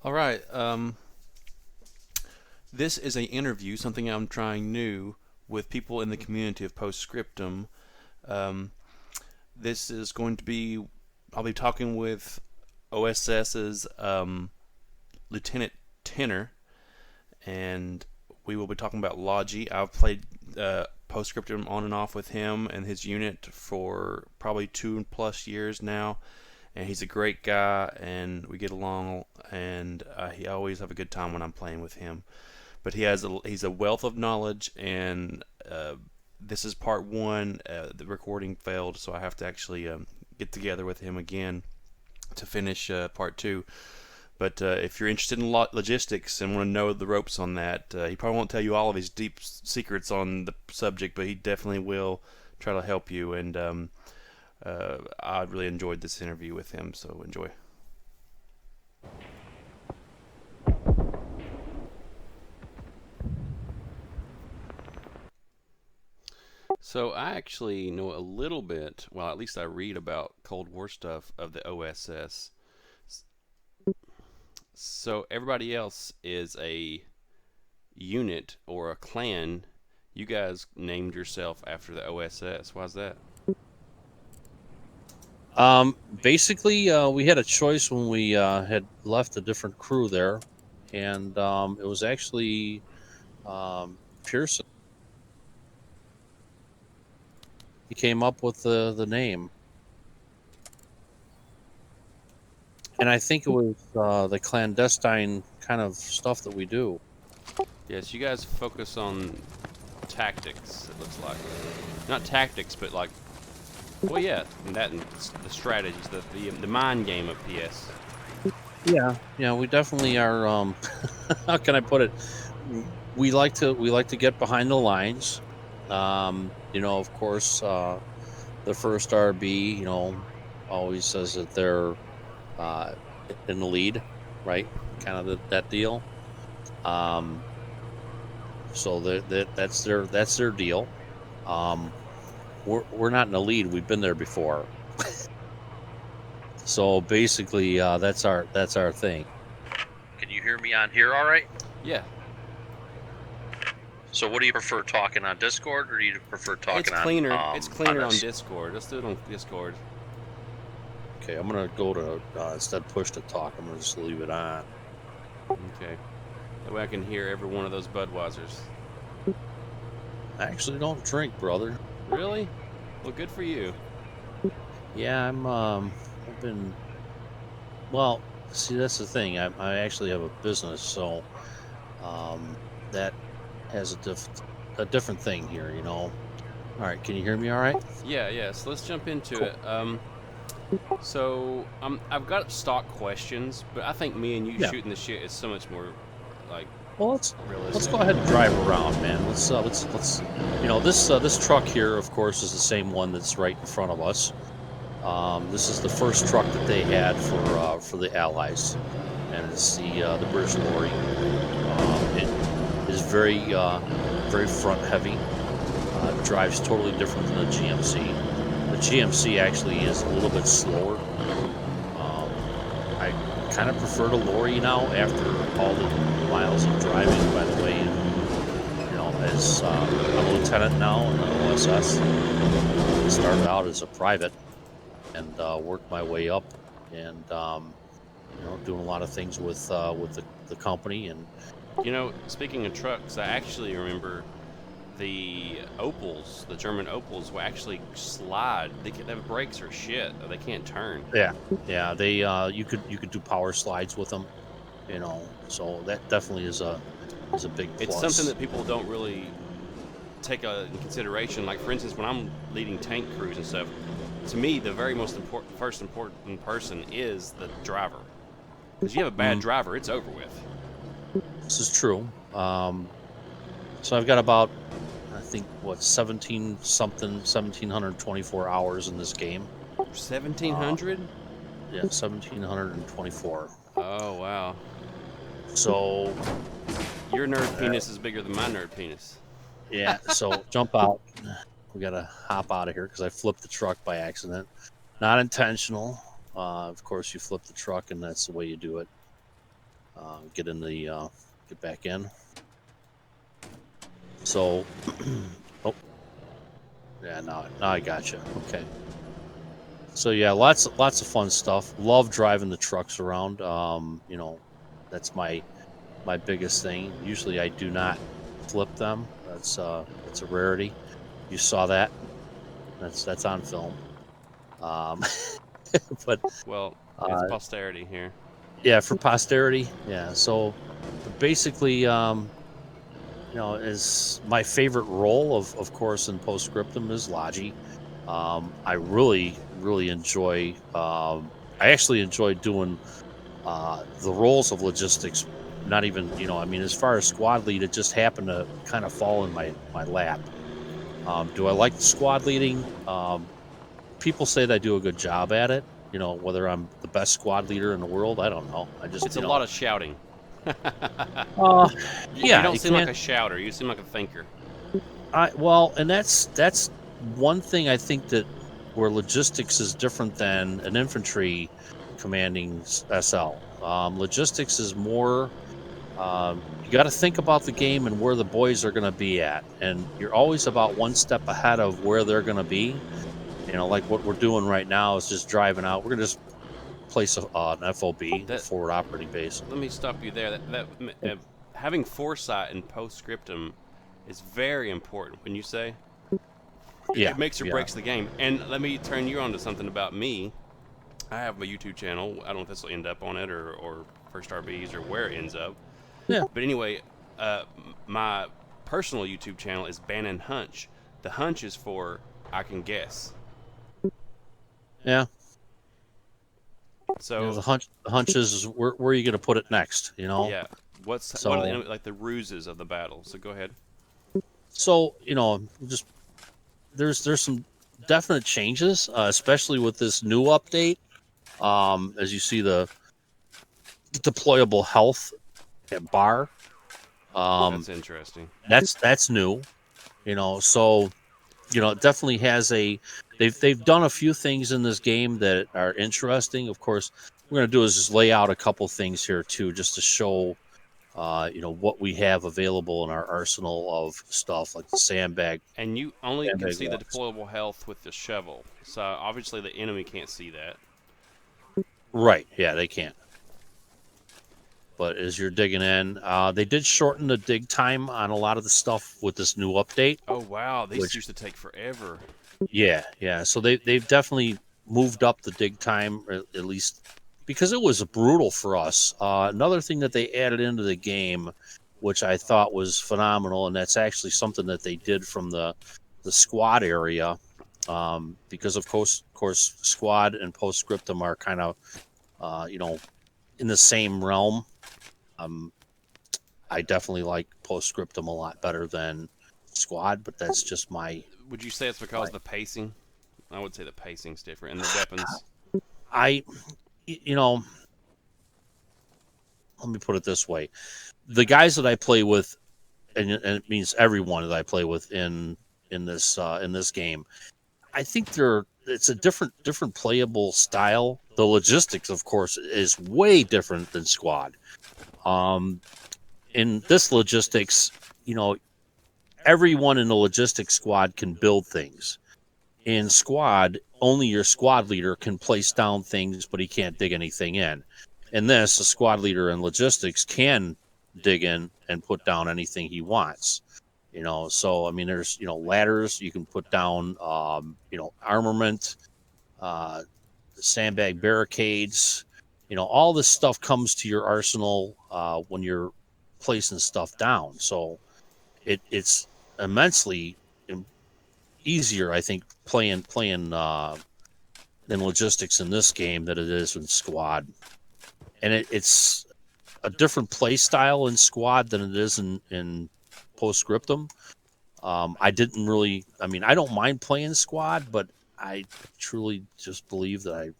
All right. This is an interview, something I'm trying new with people in the community of Post Scriptum. Um, this is going to be, I'll be talking with OSS's Lieutenant Tenor, and we will be talking about Logi. I've played Post Scriptum on and off with him and his unit for probably 2+ years now, and he's a great guy, and we get along, and he always have a good time when I'm playing with him. But he's a wealth of knowledge, and this is part one. The recording failed, so I have to actually get together with him again to finish part two. But if you're interested in logistics and want to know the ropes on that, he probably won't tell you all of his deep secrets on the subject, but he definitely will try to help you. And I really enjoyed this interview with him, so enjoy. So I actually know a little bit, well, at least I read about Cold War stuff of the OSS. So everybody else is a unit or a clan. You guys named yourself after the OSS. Why's that? Basically, we had a choice when we had left a different crew there, and it was actually Pearson. He came up with the name, and I think it was the clandestine kind of stuff that we do. Yes, you guys focus on tactics, it looks like. Not tactics, but like, well, yeah, that and the strategies, the mind game of PS. Yeah, we definitely are. How can I put it? We like to get behind the lines. Of course, the first RB, always says that they're uh, in the lead, right? Kind of that deal. Um, so that's their deal. Um, we're not in the lead. We've been there before. So basically, that's our thing. Can you hear me on here? All right. Yeah, So what do you prefer, talking on Discord, or do you prefer it's talking on cleaner. It's cleaner on this? Discord. Let's do it on Discord. Okay, I'm gonna go to instead push to talk. I'm gonna just leave it on. Okay. That way I can hear every one of those Budweisers. I actually don't drink, brother. Really? Well, good for you. Yeah, I've been. Well, see, that's the thing. I actually have a business, so um, that has a different thing here. All right, can you hear me? All right. Yeah. So let's jump into it. So I've got stock questions, but I think me and you Yeah. shooting the shit is so much more like Well, let's realistic. go ahead and drive around, man. Let's. This truck here, of course, is the same one that's right in front of us. This is the first truck that they had for the Allies, and it's the British lorry. It is very front heavy. Drives totally different than the GMC. The GMC actually is a little bit slower. I kind of prefer the lorry now after all the miles of driving. By the way, as I'm a lieutenant now in the OSS. I started out as a private and worked my way up, and doing a lot of things with the company. And Speaking of trucks, I actually remember the Opals, the German Opals, will actually slide. Their brakes are shit. They can't turn. yeah, they you could do power slides with them. So that definitely is a big It's something plus. that people don't really take in consideration. Like for instance, when I'm leading tank crews and stuff, to me the very most first important person is the driver. Because you have a bad Mm, driver, it's over with. this is true. So I've got about, I think, what, 1724 hours in this game. 1700? Yeah, 1724. Oh wow. So Your nerd uh, penis is bigger than my nerd penis. yeah, so jump out. We gotta hop out of here because I flipped the truck by accident. Not intentional. Of course, you flip the truck, and that's the way you do it. get back in. So, oh yeah, now I got you. Okay. So yeah, lots of fun stuff. Love driving the trucks around. That's my biggest thing. Usually I do not flip them. That's a rarity. You saw that. That's on film. Um, but Well, it's uh, posterity here. yeah, for posterity. Yeah. So basically, is my favorite role of course in Post Scriptum is Logi. I really enjoy. I actually enjoy doing the roles of logistics. Not even, I mean, as far as squad lead, it just happened to kind of fall in my lap. Do I like the squad leading? People say that I do a good job at it. Whether I'm the best squad leader in the world, I don't know. I just, It's a lot of shouting. uh, You yeah, don't it seem like can. a shouter. You seem like a thinker. And that's one thing I think that where logistics is different than an infantry commanding SL. Logistics is more. You got to think about the game and where the boys are going to be at, and you're always about one step ahead of where they're going to be. Like what we're doing right now is just driving out. We're going to just place an FOB, the That forward operating base. Let me stop you there. Having foresight in postscriptum is very important. When you say Yeah, it makes or yeah, breaks the game, and let me turn you on to something about me. I have a YouTube channel. I don't know if this will end up on it or First RBs or where it ends up. yeah, But anyway, my personal YouTube channel is Bannon Hunch. The hunch is for I can guess. yeah. So The hunch is where are you going to put it next? yeah, what are So the, like the ruses of the battle? So go ahead. so just there's some definite changes, especially with this new update. As you see the deployable health bar, um, That's interesting. that's new. So it definitely has a. They've done a few things in this game that are interesting. Of course, what we're gonna do is just lay out a couple things here too, just to show what we have available in our arsenal of stuff like the And you only can sandbag see the walks. deployable health with the shovel. So obviously the enemy can't see that. Right? Yeah, they can't. But as you're digging in, they did shorten the dig time on a lot of the stuff with this new update. Oh wow, these Which, used to take forever. yeah. So they've definitely moved up the dig time, or at least because it was brutal for us. Another thing that they added into the game, which I thought was phenomenal, and that's actually something that they did from the squad area, because of course, squad and postscriptum are kind of in the same realm. Um, I definitely like postscriptum a lot better than squad, but that's just my Would you say it's because my of the pacing? I would say the pacing's different and the weapons. I you know let me put it this way: the guys that I play with, and it means everyone that I play with in this game, I think it's a different playable style. The logistics, of course, is way different than squad. Um, in this logistics, you know, everyone in the logistics squad can build things. In squad, only your squad leader can place down things, but he can't dig anything in. In this, a squad leader in logistics can dig in and put down anything he wants. So I mean, there's ladders you can put down, armament, uh, sandbag barricades. All this stuff comes to your arsenal when you're placing stuff down. So it's immensely easier, I think, playing in logistics in this game than it is in squad, and it's a different play style in squad than it is in postscriptum. I didn't really. I mean, I don't mind playing squad, but I truly just believe that I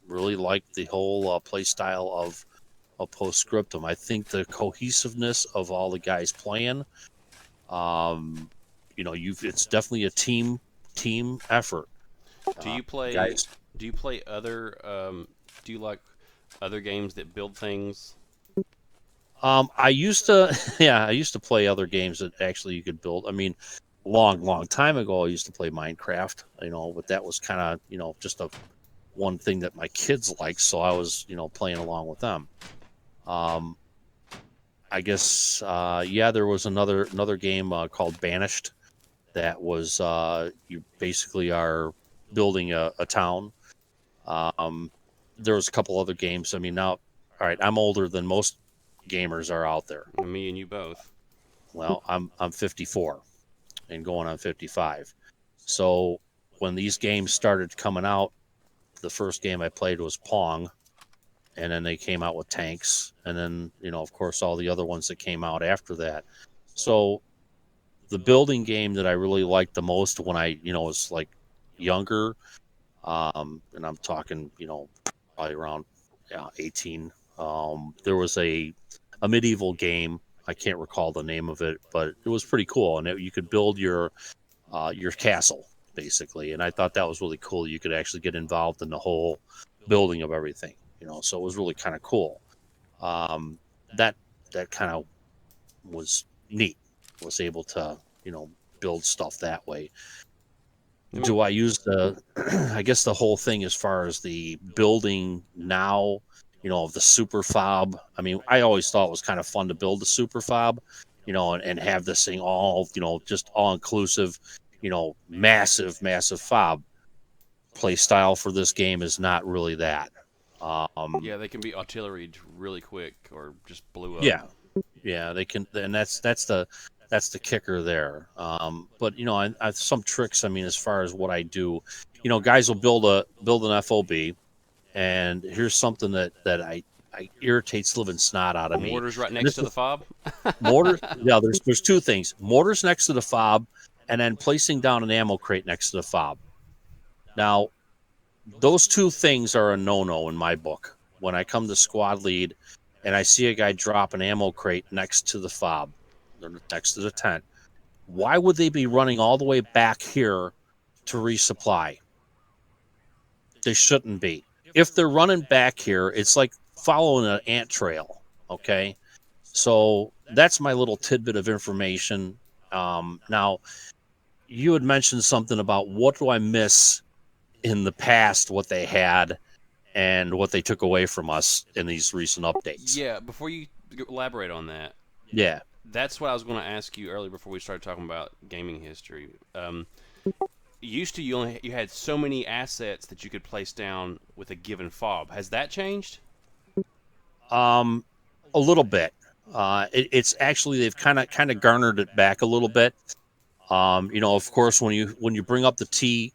really like the whole play style of postscriptum. I think the cohesiveness of all the guys playing. Um, it's definitely a team effort. Do you play? Guys, Do you play other? Do you like other games that build things? I used to, yeah, I used to play other games that actually you could build. I mean, long time ago, I used to play Minecraft, but that was kind of, just a one thing that my kids liked. So I was, playing along with them. Um, I guess, yeah, there was another game called Banished that was, you basically are building a town. Um, there was a couple other games. I mean, now, all right, I'm older than most gamers are out there. Me and you both. Well, I'm 54 and going on 55. So when these games started coming out, the first game I played was Pong, and then they came out with tanks, and then of course, all the other ones that came out after that. So the building game that I really liked the most when I was like younger, and I'm talking probably around 18. There was a medieval game. I can't recall the name of it, but it was pretty cool, and you could build your castle basically. And I thought that was really cool. You could actually get involved in the whole building of everything. So it was really kind of cool. Um, that that kind of was neat. Was able to build stuff that way. I mean, Do I use the I guess the whole thing as far as the building now, of the super fob. I mean, I always thought it was kind of fun to build the super fob, and have this thing all, just all inclusive, massive fob. Play style for this game is not really that. Um, yeah, they can be artillery really quick or just blew up. yeah, yeah, they can, and that's the kicker there. But I some tricks. I mean, as far as what I do, guys will build an FOB, and here's something that I irritates living snot out of me. Mortars right And next this to the is fob. mortar. Yeah, there's two things: mortars next to the fob, and then placing down an ammo crate next to the fob. Now, those two things are a no-no in my book. When I come to squad lead, and I see a guy drop an ammo crate next to the fob, or next to the tent, why would they be running all the way back here to resupply? They shouldn't be. If they're running back here, it's like following an ant trail. Okay. So that's my little tidbit of information. Now, you had mentioned something about what do I miss in the past, what they had and what they took away from us in these recent updates. Yeah, before you elaborate on that, Yeah. that's what I was going to ask you earlier before we started talking about gaming history. Used to you had so many assets that you could place down with a given fob. Has that changed? Um, a little bit. It's actually they've kind of garnered it back a little bit. Of course, when you bring up the T,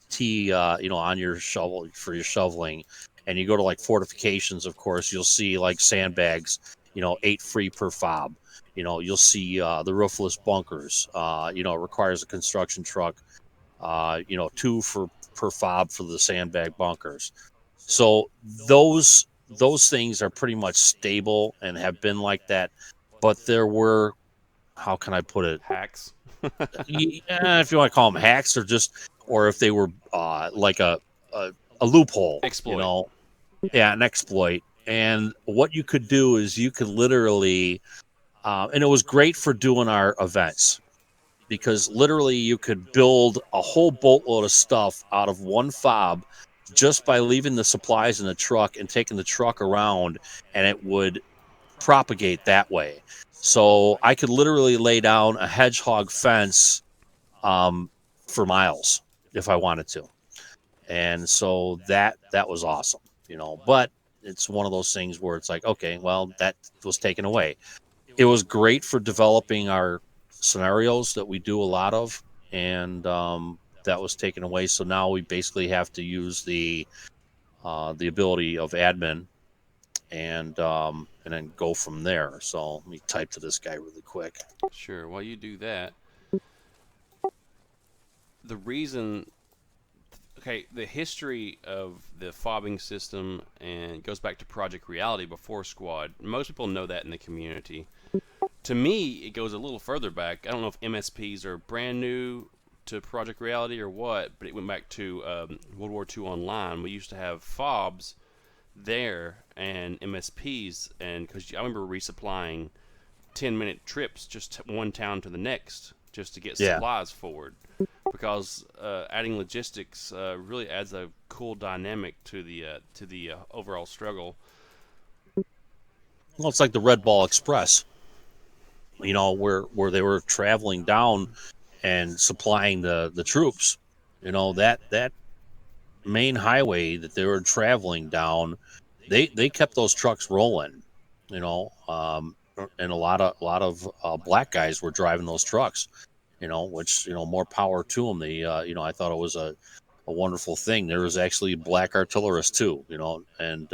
on your shovel for your shoveling, and you go to like fortifications, of course, you'll see like sandbags, 8 free per fob. You'll see the roofless bunkers. It requires a construction truck. 2 for per fob for the sandbag bunkers. So those things are pretty much stable and have been like that. But there were, how can I put it? Hacks. Yeah, if you want to call them hacks, or if they were like a loophole, Exploit. yeah, an exploit. And what you could do is you could literally, and it was great for doing our events because literally you could build a whole boatload of stuff out of one fob just by leaving the supplies in the truck and taking the truck around, and it would propagate that way. So I could literally lay down a hedgehog fence um, for miles if I wanted to, and so that was awesome, But it's one of those things where it's like, okay, well, that was taken away. It was great for developing our scenarios that we do a lot of, and that was taken away. So now we basically have to use the ability of admin and then go from there. So let me type to this guy really quick. Sure. While you do that, the reason okay, the history of the fobbing system and goes back to Project Reality before Squad. Most people know that in the community. To me, it goes a little further back. I don't know if MSPs are brand new to Project Reality or what, but it went back to World War II Online. We used to have fobs there and MSPs, and because I remember resupplying 10-minute trips just one town to the next just to get Yeah. supplies forward, because adding logistics really adds a cool dynamic to the overall struggle. Well, it's like the Red Ball Express, where they were traveling down and supplying the troops. That main highway that they were traveling down, they kept those trucks rolling. And a lot of black guys were driving those trucks. Which more power to them. They I thought it was a wonderful thing. There was actually black artillerists too. And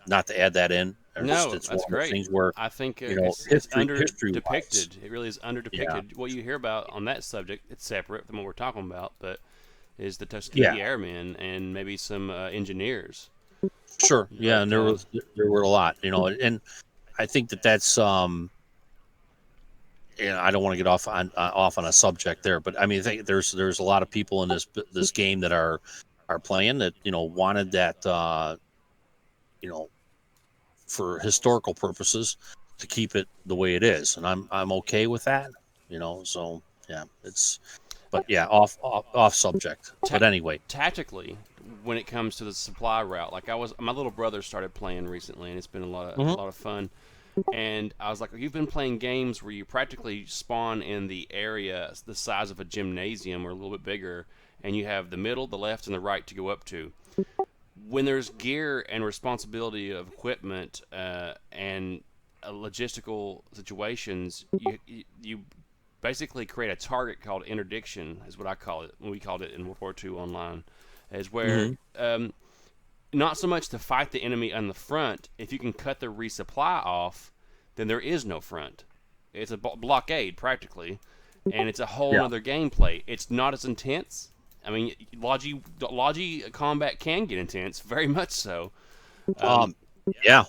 not to add that in, No, it's one that's of those great. things where I think it's history wise, depicted. It really is under yeah, depicted. What you hear about on that subject, it's separate from what we're talking about, but is the yeah, Tuskegee Airmen and maybe some engineers. sure, yeah, and But there were a lot, and I think that's I don't want to get off on a subject there, but I mean, I think there's a lot of people in this game that are playing that wanted that you know for historical purposes to keep it the way it is, and I'm okay with that. So yeah, but yeah, off subject. ta- But anyway, tactically, when it comes to the supply route, like my little brother started playing recently, and it's been a hmm lot of fun. And I was like, you've been playing games where you practically spawn in the area the size of a gymnasium or a little bit bigger, and you have the middle, the left, and the right to go up to. When there's gear and responsibility of equipment and logistical situations, you basically create a target called interdiction, is what I call it. We called it in World War II online, is where hmm not so much to fight the enemy on the front. If you can cut the resupply off, then there is no front. It's a blockade practically, and it's a whole yeah, other gameplay. It's not as intense. I mean, Logi combat can get intense, very much so. Um, um, yeah,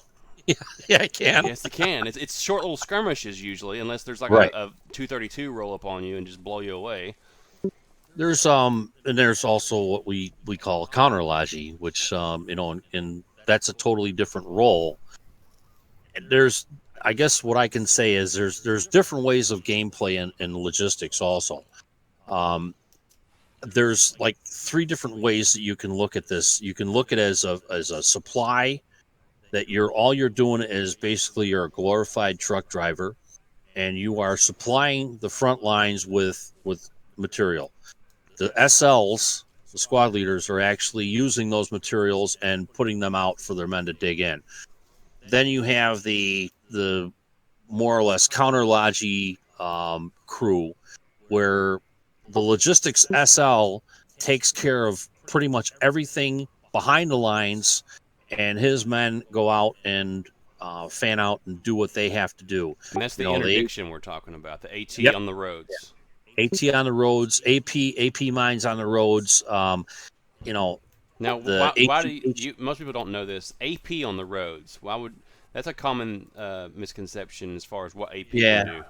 yeah, I can. yes, it can. It's short little skirmishes usually, unless there's like Right. a 232 roll up on you and just blow you away. And there's also what we call counter logi, which and that's a totally different role. And I guess what I can say is there's different ways of gameplay and logistics also. Um, there's like three different ways that you can look at this. You can look at it as a supply that all you're doing is basically you're a glorified truck driver and you are supplying the front lines with material. The SLs, the squad leaders, are actually using those materials and putting them out for their men to dig in. Then you have the more or less counter logi crew, where the logistics SL takes care of pretty much everything behind the lines, and his men go out and fan out and do what they have to do. And that's You the know, they interdiction we're talking about, the AT Yep. on the roads. AT on the roads, AP mines on the roads. You know, Now, the why do H. most people don't know this? AP on the roads. Why would that's a common misconception as far as what AP can Yeah. do.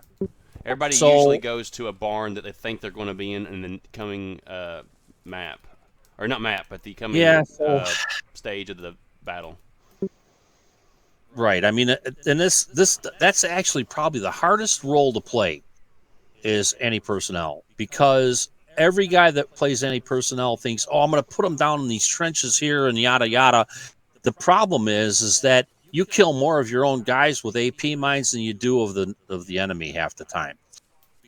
Everybody usually So goes to a barn that they think they're going to be in the coming map, or not map, but the coming yeah. So stage of the battle. right. I mean, and that's actually probably the hardest role to play is any personnel, because every guy that plays any personnel thinks, "Oh, I'm going to put them down in these trenches here and yada yada." The problem is that you kill more of your own guys with AP mines than you do of the enemy half the time,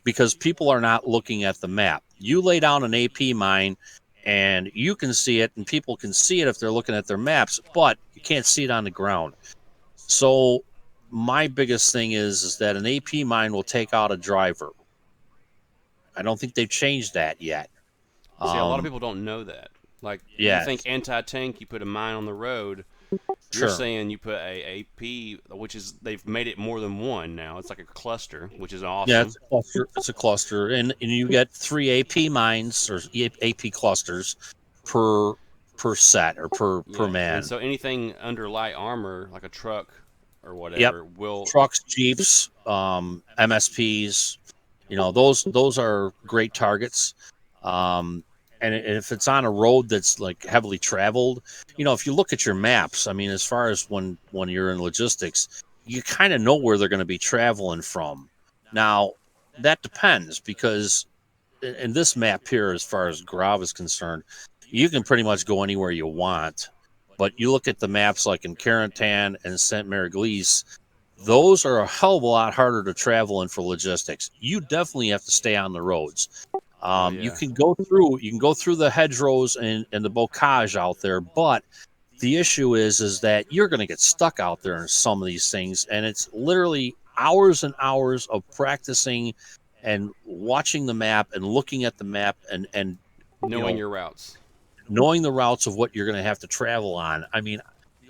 because people are not looking at the map. You lay down an AP mine and you can see it, and people can see it if they're looking at their maps, but you can't see it on the ground. So my biggest thing is that an AP mine will take out a driver. I don't think they've changed that yet. See, a lot of Um, people don't know that. Like, you yeah, think anti-tank, you put a mine on the road. You're sure. saying you put a AP, which is they've made it more than one now. It's like a cluster, which is Yeah, awesome. it's a cluster. It's a cluster, and you get 3 AP mines or AP clusters per set or per Yeah, and man. so anything under light armor, like a truck or Yep. whatever, will. Trucks, Jeeps, MSPs, those are great targets. Um, and if it's on a road that's like heavily traveled, if you look at your maps, I mean, as far as when you're in logistics, you kind of know where they're going to be traveling from. Now, that depends because in this map here, as far as Grav is concerned, you can pretty much go anywhere you want. But you look at the maps like in Carentan and Saint Mary-Glise, those are a hell of a lot harder to travel in for logistics. You definitely have to stay on the roads. Oh You yeah. can go through the hedgerows and the bocage out there, but the issue is that you're going to get stuck out there in some of these things, and it's literally hours and hours of practicing and watching the map and looking at the map and you Knowing know your routes. knowing the routes of what you're going to have to travel on. I mean,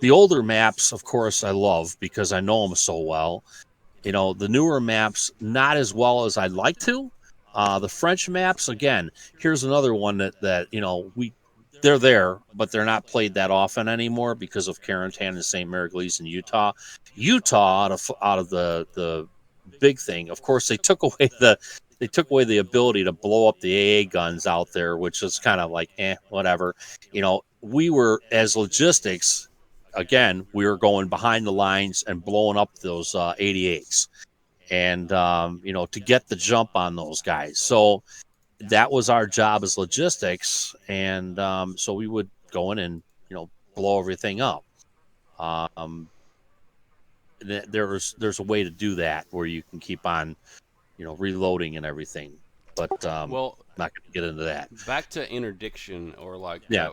the older maps, of course, I love because I know them so well. The newer maps, not as well as I'd like to. The French maps, again, here's another one that they're there, but they're not played that often anymore because of Carentan and St. Mary-Glise in Utah. Utah, out of the big thing, of course, they took away the ability to blow up the AA guns out there, which is kind of like whatever. We were as logistics. Again, we were going behind the lines and blowing up those 88s and to get the jump on those guys. So that was our job as logistics, and so we would go in and blow everything up. Um, there's a way to do that where you can keep on reloading and everything, but Well, not going to get into that. back to interdiction, or like Yeah,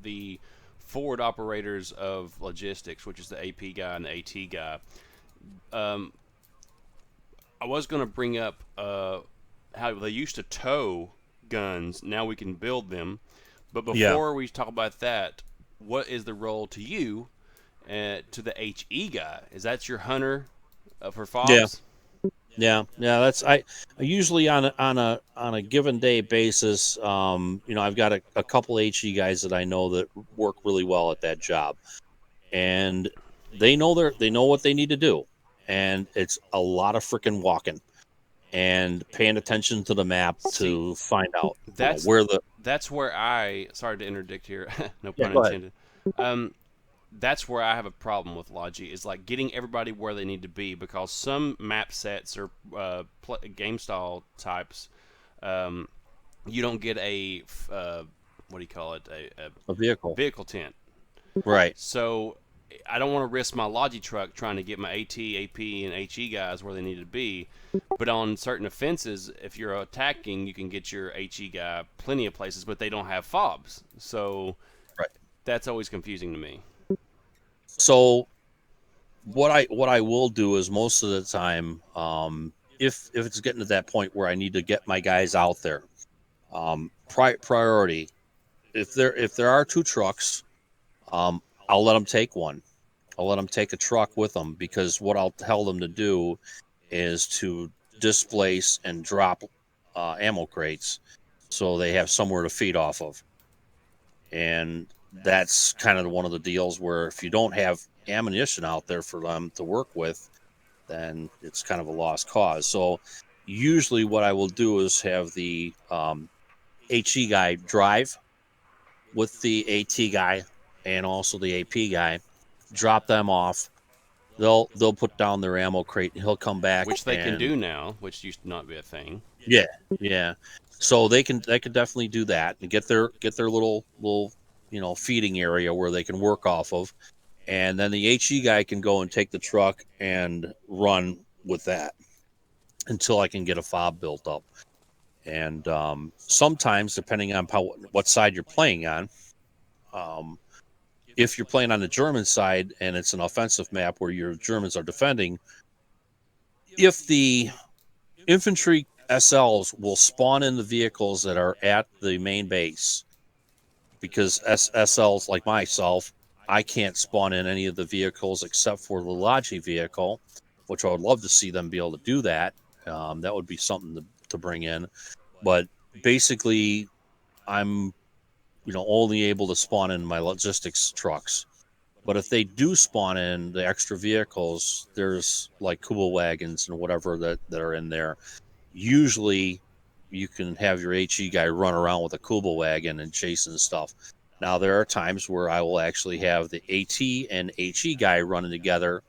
the forward operators of logistics, which is the AP guy and the AT guy. Um, I was going to bring up how they used to tow guns. Now we can build them. But yeah, before we talk about that, what is the role to you, to the HE guy? Is that your hunter for yeah. fobs? Yeah. That's I usually on a given day basis. I've got a couple HE guys that I know that work really well at that job, and they know what they need to do, and it's a lot of freaking walking and paying attention to the map See, to find out that's where the that's where I, sorry to interdict here, no yeah pun go ahead. intended. Um, that's where I have a problem with Logi, is like getting everybody where they need to be, because some map sets or game style types, um, you don't get a what do you call it, a A vehicle, vehicle tent. right? So I don't want to risk my Logi truck trying to get my AT, AP, and HE guys where they need to be. But on certain offenses, if you're attacking, you can get your HE guy plenty of places, but they don't have fobs. So Right. that's always confusing to me. So what I will do is most of the time, if it's getting to that point where I need to get my guys out there, priority. If there are two trucks, I'll let them take one. I'll let them take a truck with them because what I'll tell them to do is to displace and drop ammo crates so they have somewhere to feed off of. And that's kind of one of the deals where if you don't have ammunition out there for them to work with, then it's kind of a lost cause. So usually what I will do is have the HE guy drive with the AT guy and also the AP guy, drop them off. They'll put down their ammo crate and he'll come back Which they can and do now, which used to not be a thing. yeah, yeah. So they can definitely do that and get their little feeding area where they can work off of, and then the HE guy can go and take the truck and run with that until I can get a fob built up. And sometimes, depending on what side you're playing on, um, if you're playing on the German side and it's an offensive map where your Germans are defending, if the infantry SLs will spawn in the vehicles that are at the main base, because SLs like myself, I can't spawn in any of the vehicles except for the Logi vehicle, which I would love to see them be able to do that. That would be something to bring in. But basically, I'm only able to spawn in my logistics trucks. But if they do spawn in the extra vehicles, there's like Kubel wagons and whatever that are in there. Usually, you can have your HE guy run around with a Kubel wagon and chasing stuff. Now, there are times where I will actually have the AT and HE guy running together,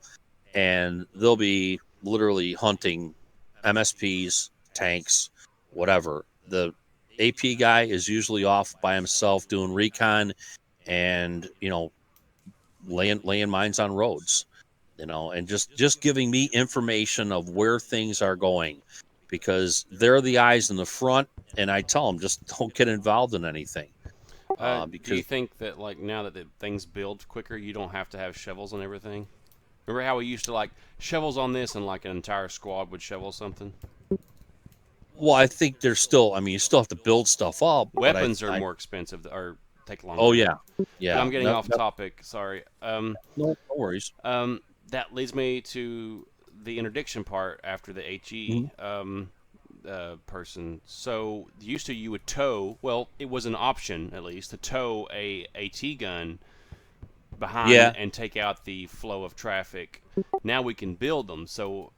and they'll be literally hunting MSPs, tanks, whatever. The AP guy is usually off by himself doing recon and laying mines on roads, and just giving me information of where things are going, because they're the eyes in the front, and I tell them just don't get involved in anything. Do you Because think that like now that the things build quicker, you don't have to have shovels and everything? Remember how we used to like shovels on this and like an entire squad would shovel something? well, I think there's still, I mean, you still have to build stuff up, but Weapons are more expensive or take oh longer. yeah, But yeah, I'm getting off topic. Sorry. no worries. That leads me to the interdiction part after the HE Mhm. person. So used to you would tow. Well, it was an option at least to tow a AT gun behind Yeah, and take out the flow of traffic. Now we can build them. So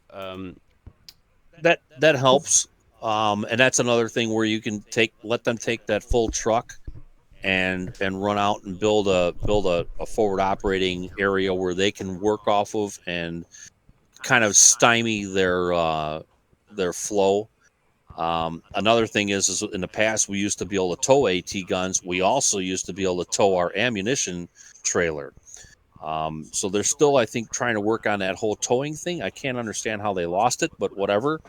that helps. And that's another thing where you can let them take that full truck and run out and build a forward operating area where they can work off of and kind of stymie their flow. Another thing is in the past we used to be able to tow AT guns. We also used to be able to tow our ammunition trailer. So they're still, I think, trying to work on that whole towing thing. I can't understand how they lost it, but whatever.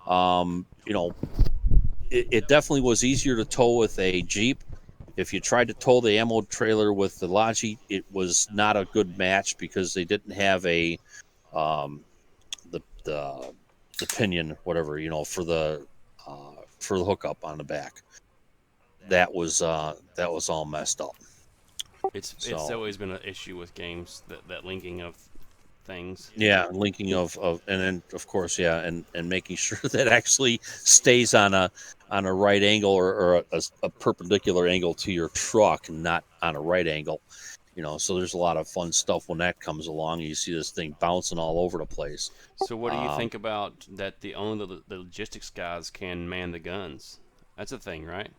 Um, you know, it definitely was easier to tow with a Jeep. If you tried to tow the ammo trailer with the Logi, it was not a good match because they didn't have a um, the pinion, whatever, for the hookup on the back. That was all messed up. it's So always been an issue with games that linking of things. yeah, linking of and then of course, yeah, and making sure that actually stays on a right angle, or a perpendicular angle to your truck, and not on a right angle. So there's a lot of fun stuff when that comes along. You see this thing bouncing all over the place. So what do you Um, think about that? The logistics guys can man the guns. That's a thing, right?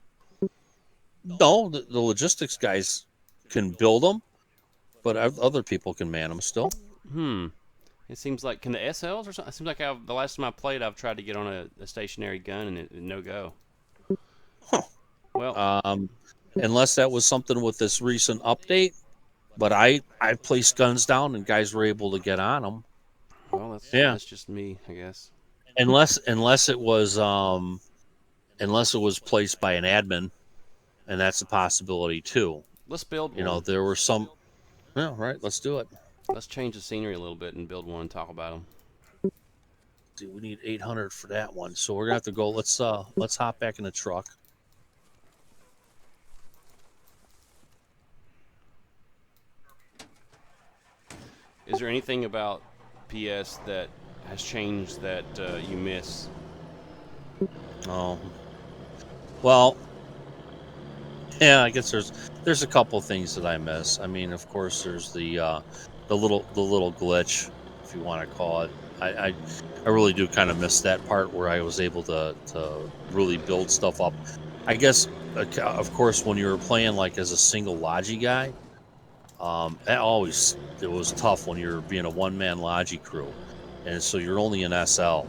no, the logistics guys can build them, but other people can man them still. Hmm. It seems like can the SLs or something? It seems like the last time I played, I've tried to get on a stationary gun and it no go. Huh. Well, Um, unless that was something with this recent update, but I placed guns down and guys were able to get on them. Yeah, that's just me, I guess. unless it was placed by an admin, and that's a possibility too. Let's build one. There were some. Yeah, right. Let's do it. Let's change the scenery a little bit and build one and talk about them. See, we need 800 for that one, so we're gonna have to go. Let's hop back in the truck. Is there anything about PS that has changed that you miss? Oh, well, yeah. I guess there's a couple things that I miss. I mean, of course, there's the little glitch, if you want to call it. I really do kind of miss that part where I was able to really build stuff up. I guess, of course, when you were playing like as a single Logi guy, it was tough when you're being a one man Logi crew, and so you're only an SL,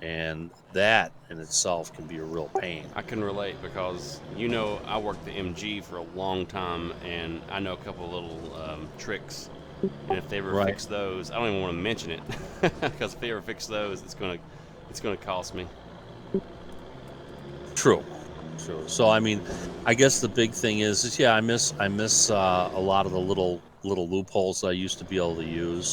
and that in itself can be a real pain. I can relate because I worked the MG for a long time and I know a couple of little tricks. And if they ever Right. fix those, I don't even want to mention it because if they ever fix those, it's gonna cost me. True. True. So I mean, I guess the big thing is yeah, I miss a lot of the little loopholes I used to be able to use.